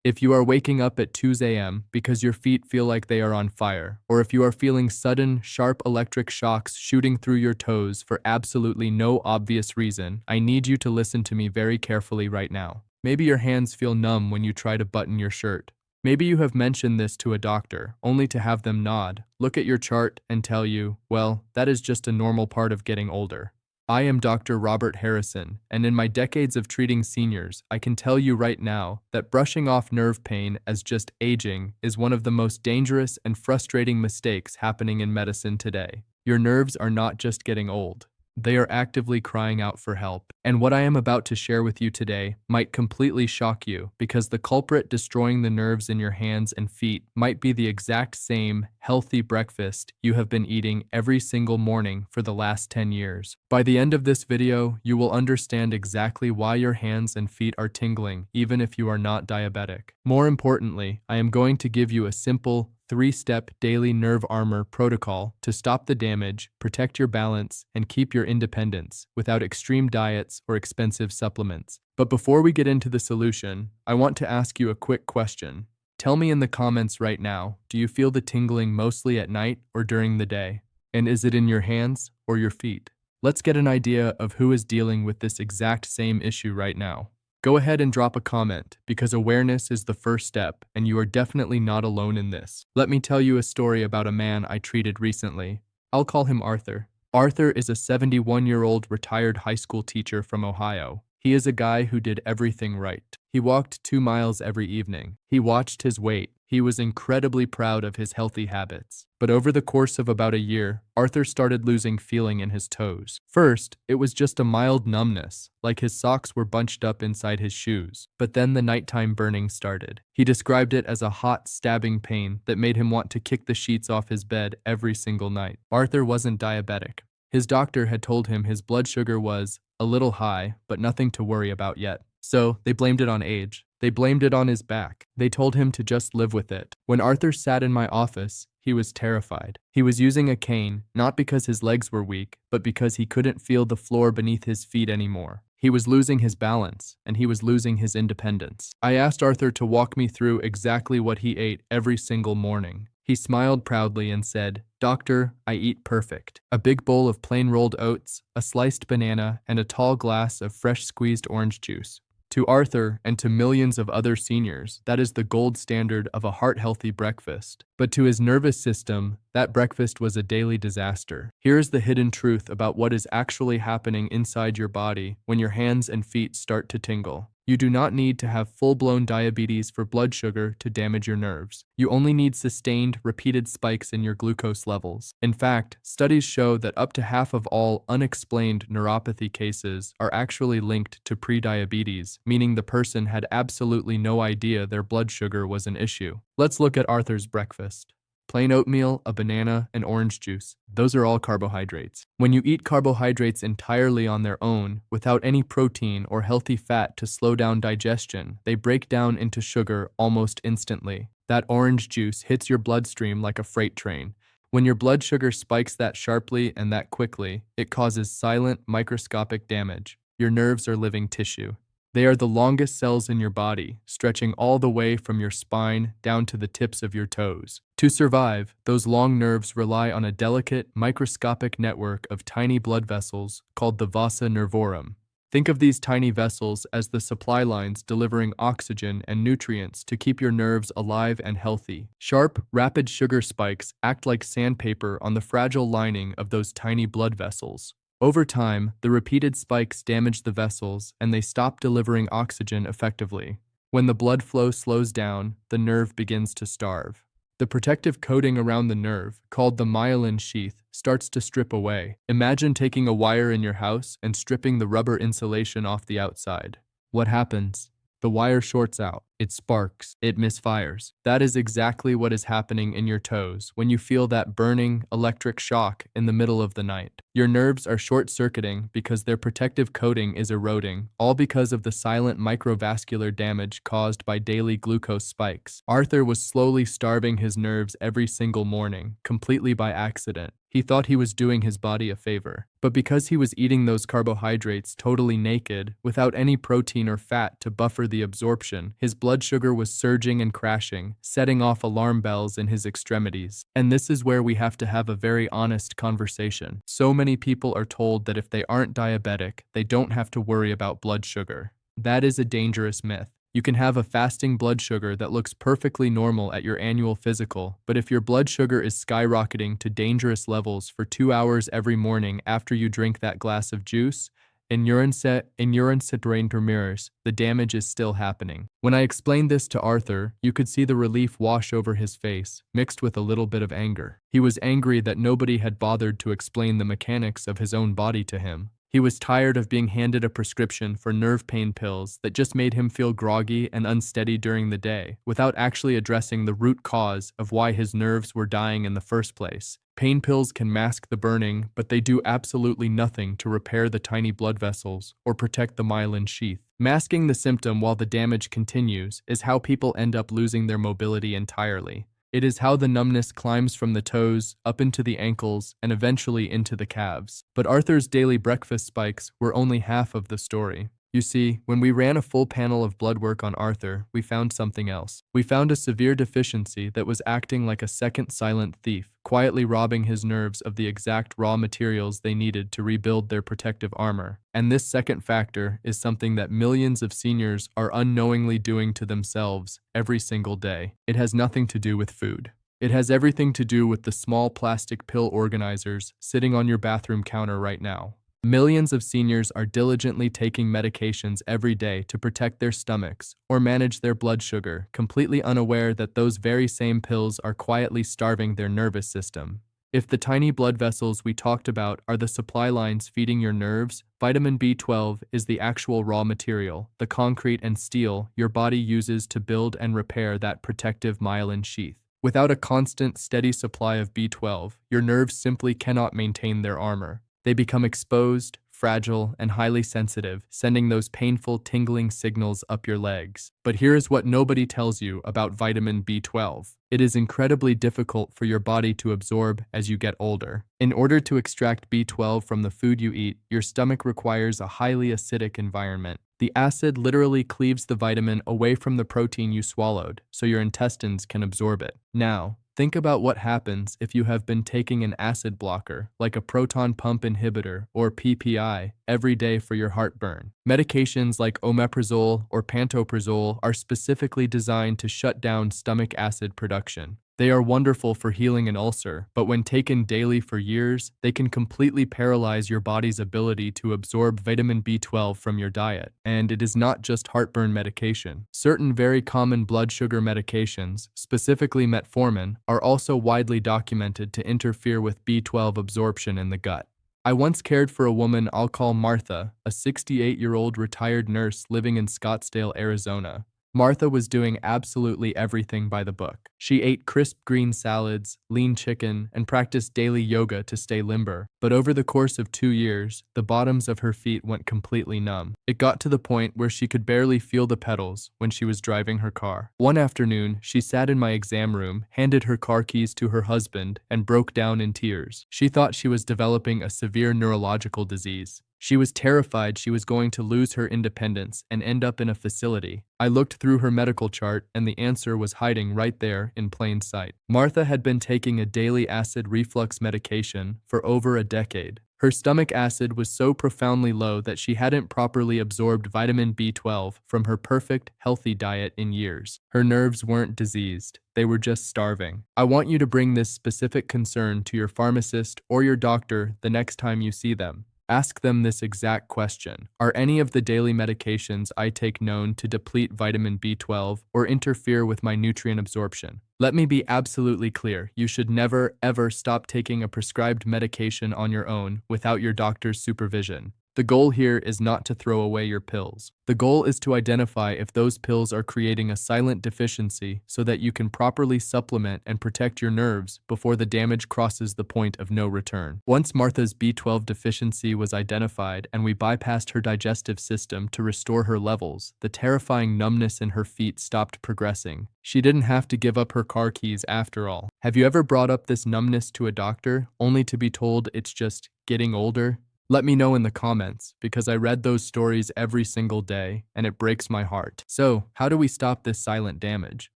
If you are waking up at 2 a.m. because your feet feel like they are on fire, or if you are feeling sudden, sharp electric shocks shooting through your toes for absolutely no obvious reason, I need you to listen to me very carefully right now. Maybe your hands feel numb when you try to button your shirt. Maybe you have mentioned this to a doctor, only to have them nod, look at your chart, and tell you, well, that is just a normal part of getting older. I am Dr. Robert Harrison, and in my decades of treating seniors, I can tell you right now that brushing off nerve pain as just aging is one of the most dangerous and frustrating mistakes happening in medicine today. Your nerves are not just getting old. They are actively crying out for help. And what I am about to share with you today might completely shock you, because the culprit destroying the nerves in your hands and feet might be the exact same healthy breakfast you have been eating every single morning for the last 10 years. By the end of this video, you will understand exactly why your hands and feet are tingling, even if you are not diabetic. More importantly, I am going to give you a simple, 3-step daily nerve armor protocol to stop the damage, protect your balance, and keep your independence without extreme diets or expensive supplements. But before we get into the solution, I want to ask you a quick question. Tell me in the comments right now, do you feel the tingling mostly at night or during the day? And is it in your hands or your feet? Let's get an idea of who is dealing with this exact same issue right now. Go ahead and drop a comment, because awareness is the first step, and you are definitely not alone in this. Let me tell you a story about a man I treated recently. I'll call him Arthur. Arthur is a 71-year-old retired high school teacher from Ohio. He is a guy who did everything right. He walked 2 miles every evening. He watched his weight. He was incredibly proud of his healthy habits. But over the course of about a year, Arthur started losing feeling in his toes. First, it was just a mild numbness, like his socks were bunched up inside his shoes. But then the nighttime burning started. He described it as a hot, stabbing pain that made him want to kick the sheets off his bed every single night. Arthur wasn't diabetic. His doctor had told him his blood sugar was a little high, but nothing to worry about yet. So they blamed it on age. They blamed it on his back. They told him to just live with it. When Arthur sat in my office, he was terrified. He was using a cane, not because his legs were weak, but because he couldn't feel the floor beneath his feet anymore. He was losing his balance, and he was losing his independence. I asked Arthur to walk me through exactly what he ate every single morning. He smiled proudly and said, "Doctor, I eat perfect. A big bowl of plain rolled oats, a sliced banana, and a tall glass of fresh squeezed orange juice." To Arthur and to millions of other seniors, that is the gold standard of a heart-healthy breakfast. But to his nervous system, that breakfast was a daily disaster. Here is the hidden truth about what is actually happening inside your body when your hands and feet start to tingle. You do not need to have full-blown diabetes for blood sugar to damage your nerves. You only need sustained, repeated spikes in your glucose levels. In fact, studies show that up to half of all unexplained neuropathy cases are actually linked to prediabetes, meaning the person had absolutely no idea their blood sugar was an issue. Let's look at Arthur's breakfast. Plain oatmeal, a banana, and orange juice. Those are all carbohydrates. When you eat carbohydrates entirely on their own, without any protein or healthy fat to slow down digestion, they break down into sugar almost instantly. That orange juice hits your bloodstream like a freight train. When your blood sugar spikes that sharply and that quickly, it causes silent, microscopic damage. Your nerves are living tissue. They are the longest cells in your body, stretching all the way from your spine down to the tips of your toes. To survive, those long nerves rely on a delicate, microscopic network of tiny blood vessels called the vasa nervorum. Think of these tiny vessels as the supply lines delivering oxygen and nutrients to keep your nerves alive and healthy. Sharp, rapid sugar spikes act like sandpaper on the fragile lining of those tiny blood vessels. Over time, the repeated spikes damage the vessels and they stop delivering oxygen effectively. When the blood flow slows down, the nerve begins to starve. The protective coating around the nerve, called the myelin sheath, starts to strip away. Imagine taking a wire in your house and stripping the rubber insulation off the outside. What happens? The wire shorts out, it sparks, it misfires. That is exactly what is happening in your toes when you feel that burning electric shock in the middle of the night. Your nerves are short-circuiting because their protective coating is eroding, all because of the silent microvascular damage caused by daily glucose spikes. Arthur was slowly starving his nerves every single morning, completely by accident. He thought he was doing his body a favor. But because he was eating those carbohydrates totally naked, without any protein or fat to buffer the absorption, his blood sugar was surging and crashing, setting off alarm bells in his extremities. And this is where we have to have a very honest conversation. So many people are told that if they aren't diabetic, they don't have to worry about blood sugar. That is a dangerous myth. You can have a fasting blood sugar that looks perfectly normal at your annual physical, but if your blood sugar is skyrocketing to dangerous levels for 2 hours every morning after you drink that glass of juice, in urine mirrors, the damage is still happening. When I explained this to Arthur, you could see the relief wash over his face, mixed with a little bit of anger. He was angry that nobody had bothered to explain the mechanics of his own body to him. He was tired of being handed a prescription for nerve pain pills that just made him feel groggy and unsteady during the day, without actually addressing the root cause of why his nerves were dying in the first place. Pain pills can mask the burning, but they do absolutely nothing to repair the tiny blood vessels or protect the myelin sheath. Masking the symptom while the damage continues is how people end up losing their mobility entirely. It is how the numbness climbs from the toes, up into the ankles, and eventually into the calves. But Arthur's daily breakfast spikes were only half of the story. You see, when we ran a full panel of blood work on Arthur, we found something else. We found a severe deficiency that was acting like a second silent thief, quietly robbing his nerves of the exact raw materials they needed to rebuild their protective armor. And this second factor is something that millions of seniors are unknowingly doing to themselves every single day. It has nothing to do with food. It has everything to do with the small plastic pill organizers sitting on your bathroom counter right now. Millions of seniors are diligently taking medications every day to protect their stomachs or manage their blood sugar, completely unaware that those very same pills are quietly starving their nervous system. If the tiny blood vessels we talked about are the supply lines feeding your nerves, vitamin B12 is the actual raw material, the concrete and steel your body uses to build and repair that protective myelin sheath. Without a constant, steady supply of B12, your nerves simply cannot maintain their armor. They become exposed, fragile, and highly sensitive, sending those painful, tingling signals up your legs. But here is what nobody tells you about vitamin B12. It is incredibly difficult for your body to absorb as you get older. In order to extract B12 from the food you eat, your stomach requires a highly acidic environment. The acid literally cleaves the vitamin away from the protein you swallowed, so your intestines can absorb it. Now, think about what happens if you have been taking an acid blocker, like a proton pump inhibitor or PPI, every day for your heartburn. Medications like omeprazole or pantoprazole are specifically designed to shut down stomach acid production. They are wonderful for healing an ulcer, but when taken daily for years, they can completely paralyze your body's ability to absorb vitamin B12 from your diet. And it is not just heartburn medication. Certain very common blood sugar medications, specifically metformin, are also widely documented to interfere with B12 absorption in the gut. I once cared for a woman I'll call Martha, a 68-year-old retired nurse living in Scottsdale, Arizona. Martha was doing absolutely everything by the book. She ate crisp green salads, lean chicken, and practiced daily yoga to stay limber. But over the course of 2 years, the bottoms of her feet went completely numb. It got to the point where she could barely feel the pedals when she was driving her car. One afternoon, she sat in my exam room, handed her car keys to her husband, and broke down in tears. She thought she was developing a severe neurological disease. She was terrified she was going to lose her independence and end up in a facility. I looked through her medical chart and the answer was hiding right there in plain sight. Martha had been taking a daily acid reflux medication for over a decade. Her stomach acid was so profoundly low that she hadn't properly absorbed vitamin B12 from her perfect, healthy diet in years. Her nerves weren't diseased. They were just starving. I want you to bring this specific concern to your pharmacist or your doctor the next time you see them. Ask them this exact question. Are any of the daily medications I take known to deplete vitamin B12 or interfere with my nutrient absorption? Let me be absolutely clear. You should never, ever stop taking a prescribed medication on your own without your doctor's supervision. The goal here is not to throw away your pills. The goal is to identify if those pills are creating a silent deficiency so that you can properly supplement and protect your nerves before the damage crosses the point of no return. Once Martha's B12 deficiency was identified and we bypassed her digestive system to restore her levels, the terrifying numbness in her feet stopped progressing. She didn't have to give up her car keys after all. Have you ever brought up this numbness to a doctor only to be told it's just getting older? Let me know in the comments, because I read those stories every single day, and it breaks my heart. So, how do we stop this silent damage?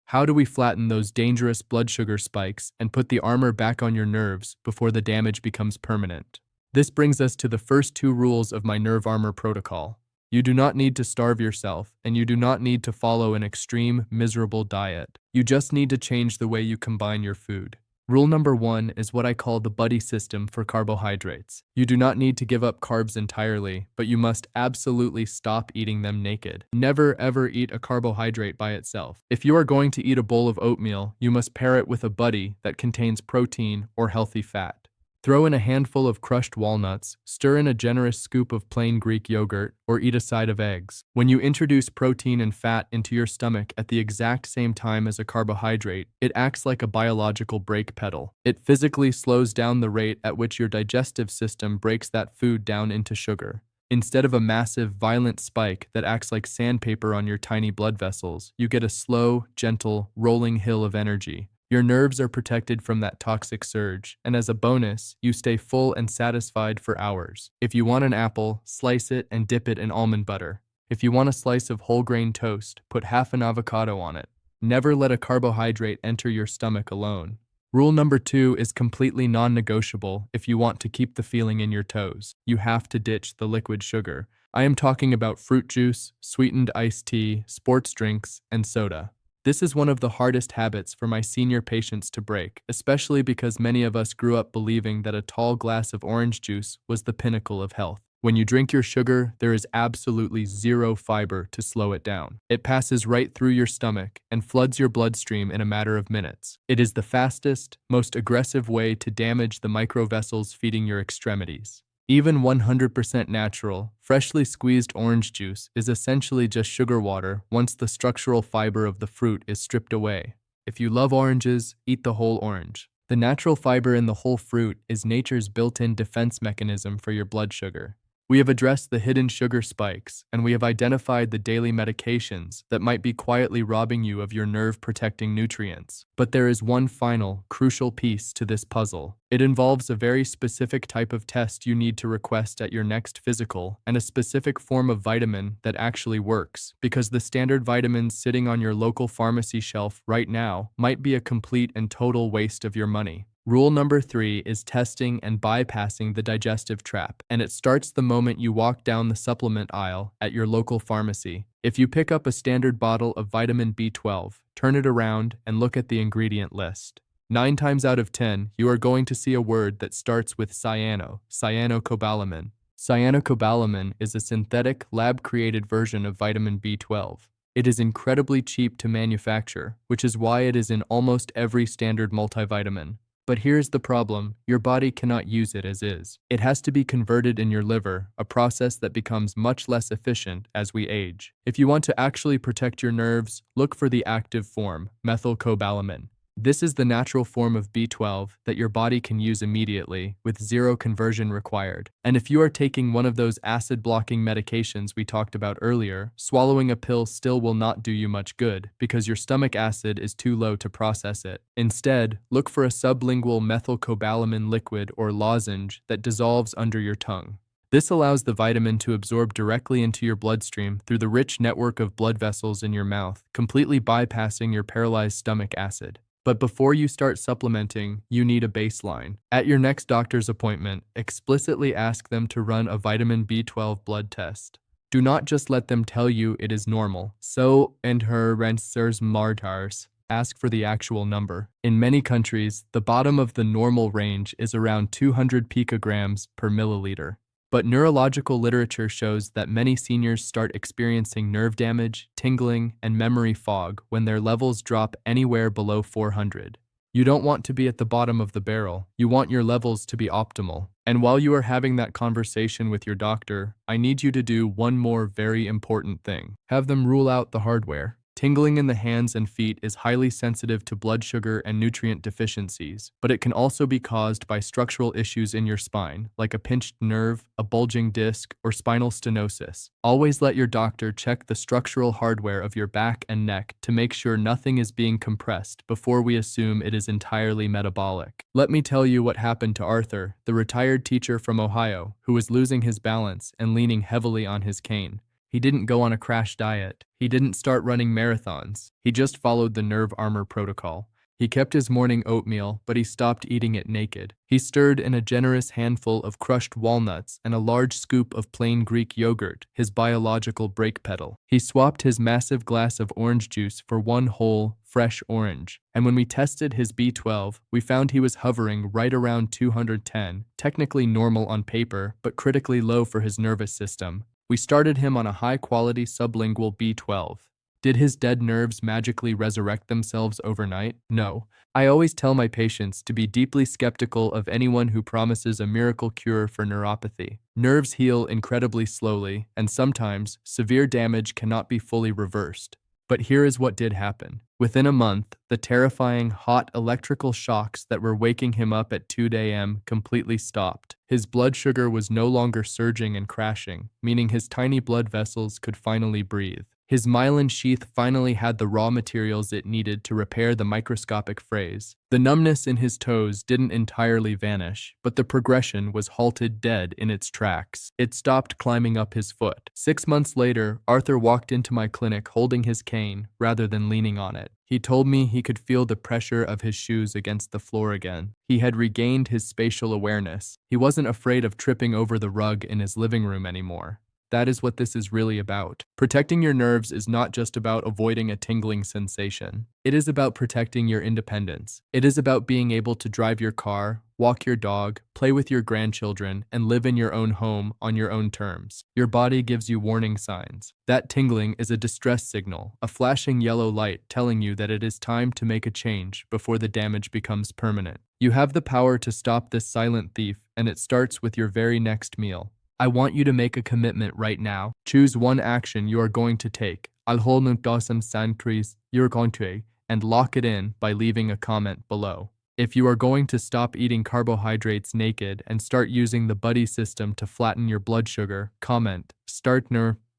How do we flatten those dangerous blood sugar spikes and put the armor back on your nerves before the damage becomes permanent? This brings us to the first two rules of my nerve armor protocol. You do not need to starve yourself, and you do not need to follow an extreme, miserable diet. You just need to change the way you combine your food. Rule number 1 is what I call the buddy system for carbohydrates. You do not need to give up carbs entirely, but you must absolutely stop eating them naked. Never ever eat a carbohydrate by itself. If you are going to eat a bowl of oatmeal, you must pair it with a buddy that contains protein or healthy fat. Throw in a handful of crushed walnuts, stir in a generous scoop of plain Greek yogurt, or eat a side of eggs. When you introduce protein and fat into your stomach at the exact same time as a carbohydrate, it acts like a biological brake pedal. It physically slows down the rate at which your digestive system breaks that food down into sugar. Instead of a massive, violent spike that acts like sandpaper on your tiny blood vessels, you get a slow, gentle, rolling hill of energy. Your nerves are protected from that toxic surge, and as a bonus, you stay full and satisfied for hours. If you want an apple, slice it and dip it in almond butter. If you want a slice of whole grain toast, put half an avocado on it. Never let a carbohydrate enter your stomach alone. Rule number 2 is completely non-negotiable if you want to keep the feeling in your toes. You have to ditch the liquid sugar. I am talking about fruit juice, sweetened iced tea, sports drinks, and soda. This is one of the hardest habits for my senior patients to break, especially because many of us grew up believing that a tall glass of orange juice was the pinnacle of health. When you drink your sugar, there is absolutely zero fiber to slow it down. It passes right through your stomach and floods your bloodstream in a matter of minutes. It is the fastest, most aggressive way to damage the microvessels feeding your extremities. Even 100% natural, freshly squeezed orange juice is essentially just sugar water once the structural fiber of the fruit is stripped away. If you love oranges, eat the whole orange. The natural fiber in the whole fruit is nature's built-in defense mechanism for your blood sugar. We have addressed the hidden sugar spikes, and we have identified the daily medications that might be quietly robbing you of your nerve-protecting nutrients. But there is one final, crucial piece to this puzzle. It involves a very specific type of test you need to request at your next physical, and a specific form of vitamin that actually works, because the standard vitamins sitting on your local pharmacy shelf right now might be a complete and total waste of your money. Rule number 3 is testing and bypassing the digestive trap, and it starts the moment you walk down the supplement aisle at your local pharmacy. If you pick up a standard bottle of vitamin B12, turn it around and look at the ingredient list. 9 times out of 10, you are going to see a word that starts with cyanocobalamin. Cyanocobalamin is a synthetic, lab-created version of vitamin B12. It is incredibly cheap to manufacture, which is why it is in almost every standard multivitamin. But here's the problem, your body cannot use it as is. It has to be converted in your liver, a process that becomes much less efficient as we age. If you want to actually protect your nerves, look for the active form, methylcobalamin. This is the natural form of B12 that your body can use immediately, with zero conversion required. And if you are taking one of those acid-blocking medications we talked about earlier, swallowing a pill still will not do you much good, because your stomach acid is too low to process it. Instead, look for a sublingual methylcobalamin liquid or lozenge that dissolves under your tongue. This allows the vitamin to absorb directly into your bloodstream through the rich network of blood vessels in your mouth, completely bypassing your paralyzed stomach acid. But before you start supplementing, you need a baseline. At your next doctor's appointment, explicitly ask them to run a vitamin B12 blood test. Do not just let them tell you it is normal. So, and her rensers martars. Ask for the actual number. In many countries, the bottom of the normal range is around 200 picograms per milliliter. But neurological literature shows that many seniors start experiencing nerve damage, tingling, and memory fog when their levels drop anywhere below 400. You don't want to be at the bottom of the barrel. You want your levels to be optimal. And while you are having that conversation with your doctor, I need you to do one more very important thing. Have them rule out the hardware. Tingling in the hands and feet is highly sensitive to blood sugar and nutrient deficiencies, but it can also be caused by structural issues in your spine, like a pinched nerve, a bulging disc, or spinal stenosis. Always let your doctor check the structural hardware of your back and neck to make sure nothing is being compressed before we assume it is entirely metabolic. Let me tell you what happened to Arthur, the retired teacher from Ohio, who was losing his balance and leaning heavily on his cane. He didn't go on a crash diet. He didn't start running marathons. He just followed the nerve armor protocol. He kept his morning oatmeal, but he stopped eating it naked. He stirred in a generous handful of crushed walnuts and a large scoop of plain Greek yogurt, his biological brake pedal. He swapped his massive glass of orange juice for one whole, fresh orange. And when we tested his B12, we found he was hovering right around 210, technically normal on paper, but critically low for his nervous system. We started him on a high-quality sublingual B12. Did his dead nerves magically resurrect themselves overnight? No. I always tell my patients to be deeply skeptical of anyone who promises a miracle cure for neuropathy. Nerves heal incredibly slowly, and sometimes severe damage cannot be fully reversed. But here is what did happen. Within a month, the terrifying, hot electrical shocks that were waking him up at 2 a.m. completely stopped. His blood sugar was no longer surging and crashing, meaning his tiny blood vessels could finally breathe. His myelin sheath finally had the raw materials it needed to repair the microscopic phrase. The numbness in his toes didn't entirely vanish, but the progression was halted dead in its tracks. It stopped climbing up his foot. 6 months later, Arthur walked into my clinic holding his cane rather than leaning on it. He told me he could feel the pressure of his shoes against the floor again. He had regained his spatial awareness. He wasn't afraid of tripping over the rug in his living room anymore. That is what this is really about. Protecting your nerves is not just about avoiding a tingling sensation. It is about protecting your independence. It is about being able to drive your car, walk your dog, play with your grandchildren, and live in your own home on your own terms. Your body gives you warning signs. That tingling is a distress signal, a flashing yellow light telling you that it is time to make a change before the damage becomes permanent. You have the power to stop this silent thief, and it starts with your very next meal. I want you to make a commitment right now. Choose one action you are going to take. I'll hold you're going to, and lock it in by leaving a comment below. If you are going to stop eating carbohydrates naked and start using the buddy system to flatten your blood sugar, comment, start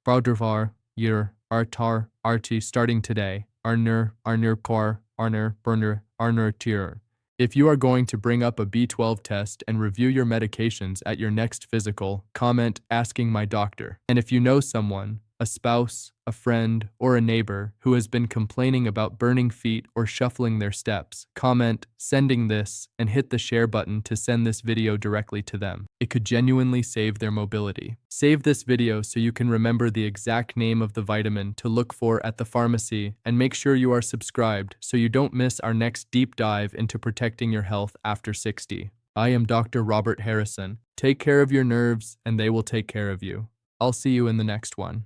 browdervar, your, artar, arti starting today, arnur kor, arnur burner, arnur tier. If you are going to bring up a B12 test and review your medications at your next physical, comment asking my doctor. And if you know someone, a spouse, a friend, or a neighbor who has been complaining about burning feet or shuffling their steps, comment sending this and hit the share button to send this video directly to them. It could genuinely save their mobility. Save this video so you can remember the exact name of the vitamin to look for at the pharmacy, and make sure you are subscribed so you don't miss our next deep dive into protecting your health after 60. I am Dr. Robert Harrison. Take care of your nerves and they will take care of you. I'll see you in the next one.